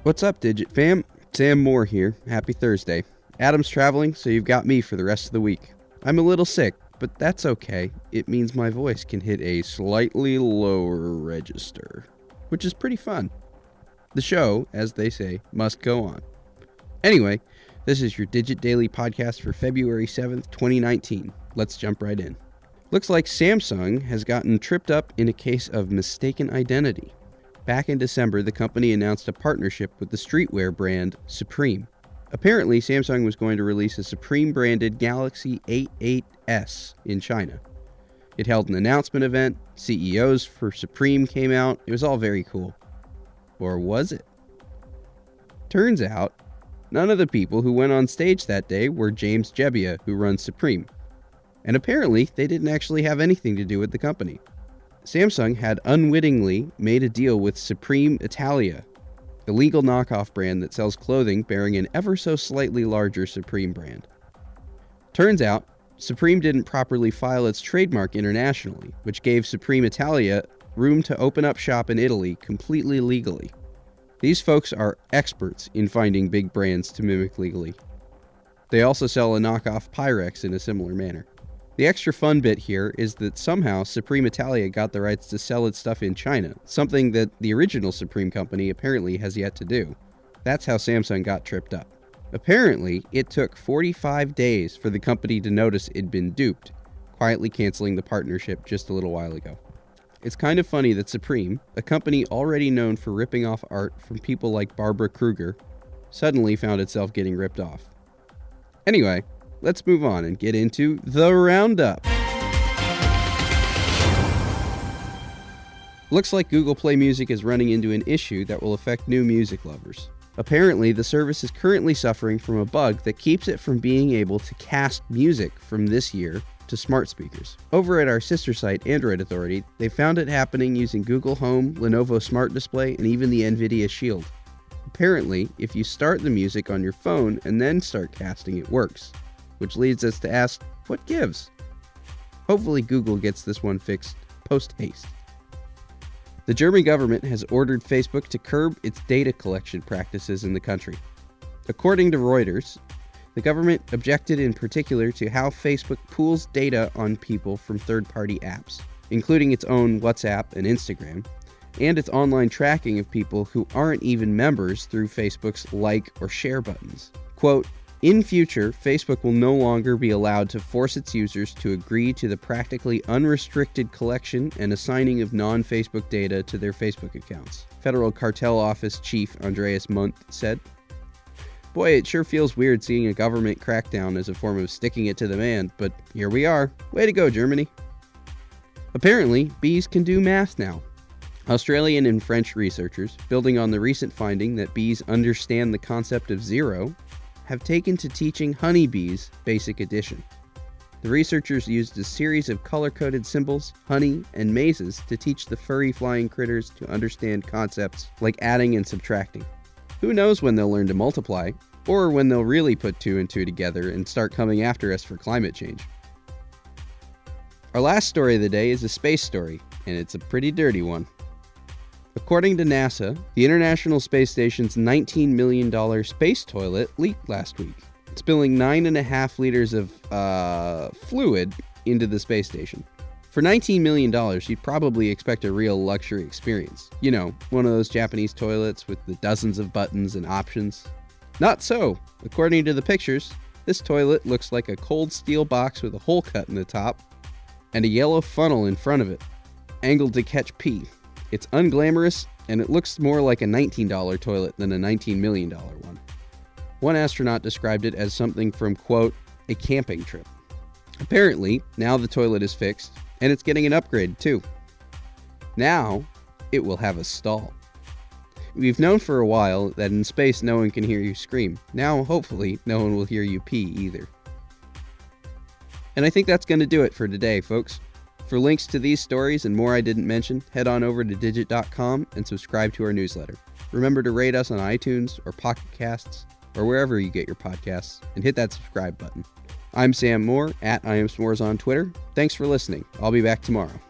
What's up, Digit fam? Sam Moore here. Happy Thursday. Adam's traveling, so you've got me for the rest of the week. I'm a little sick, but that's okay. It means my voice can hit a slightly lower register, which is pretty fun. The show, as they say, must go on. Anyway, this is your Digit Daily podcast for February 7th, 2019. Let's jump right in. Looks like Samsung has gotten tripped up in a case of mistaken identity. Back in December, the company announced a partnership with the streetwear brand Supreme. Apparently, Samsung was going to release a Supreme-branded Galaxy A8s in China. It held an announcement event, CEOs for Supreme came out, it was all very cool. Or was it? Turns out, none of the people who went on stage that day were James Jebbia, who runs Supreme. And apparently, they didn't actually have anything to do with the company. Samsung had unwittingly made a deal with Supreme Italia, a legal knockoff brand that sells clothing bearing an ever so slightly larger Supreme brand. Turns out, Supreme didn't properly file its trademark internationally, which gave Supreme Italia room to open up shop in Italy completely legally. These folks are experts in finding big brands to mimic legally. They also sell a knockoff Pyrex in a similar manner. The extra fun bit here is that somehow Supreme Italia got the rights to sell its stuff in China, something that the original Supreme company apparently has yet to do. That's how Samsung got tripped up. Apparently, it took 45 days for the company to notice it'd been duped, quietly canceling the partnership just a little while ago. It's kind of funny that Supreme, a company already known for ripping off art from people like Barbara Kruger, suddenly found itself getting ripped off. Anyway, let's move on and get into the roundup. Looks like Google Play Music is running into an issue that will affect new music lovers. Apparently, the service is currently suffering from a bug that keeps it from being able to cast music from this year to smart speakers. Over at our sister site, Android Authority, they found it happening using Google Home, Lenovo Smart Display, and even the NVIDIA Shield. Apparently, if you start the music on your phone and then start casting, it works. Which leads us to ask, what gives? Hopefully Google gets this one fixed post-haste. The German government has ordered Facebook to curb its data collection practices in the country. According to Reuters, the government objected in particular to how Facebook pools data on people from third-party apps, including its own WhatsApp and Instagram, and its online tracking of people who aren't even members through Facebook's like or share buttons. Quote, in future, Facebook will no longer be allowed to force its users to agree to the practically unrestricted collection and assigning of non-Facebook data to their Facebook accounts, Federal Cartel Office Chief Andreas Munt said. Boy, it sure feels weird seeing a government crackdown as a form of sticking it to the man, but here we are. Way to go, Germany. Apparently, bees can do math now. Australian and French researchers, building on the recent finding that bees understand the concept of zero, have taken to teaching honeybees basic addition. The researchers used a series of color-coded symbols, honey, and mazes to teach the furry flying critters to understand concepts like adding and subtracting. Who knows when they'll learn to multiply, or when they'll really put two and two together and start coming after us for climate change. Our last story of the day is a space story, and it's a pretty dirty one. According to NASA, the International Space Station's $19 million space toilet leaked last week, spilling 9.5 liters of fluid into the space station. For $19 million, you'd probably expect a real luxury experience. You know, one of those Japanese toilets with the dozens of buttons and options. Not so. According to the pictures, this toilet looks like a cold steel box with a hole cut in the top and a yellow funnel in front of it, angled to catch pee. It's unglamorous, and it looks more like a $19 toilet than a $19 million one. One astronaut described it as something from, quote, a camping trip. Apparently, now the toilet is fixed, and it's getting an upgrade too. Now, it will have a stall. We've known for a while that in space no one can hear you scream. Now, hopefully, no one will hear you pee either. And I think that's going to do it for today, folks. For links to these stories and more I didn't mention, head on over to digit.com and subscribe to our newsletter. Remember to rate us on iTunes or Pocket Casts or wherever you get your podcasts, and hit that subscribe button. I'm Sam Moore, at IamSmores on Twitter. Thanks for listening. I'll be back tomorrow.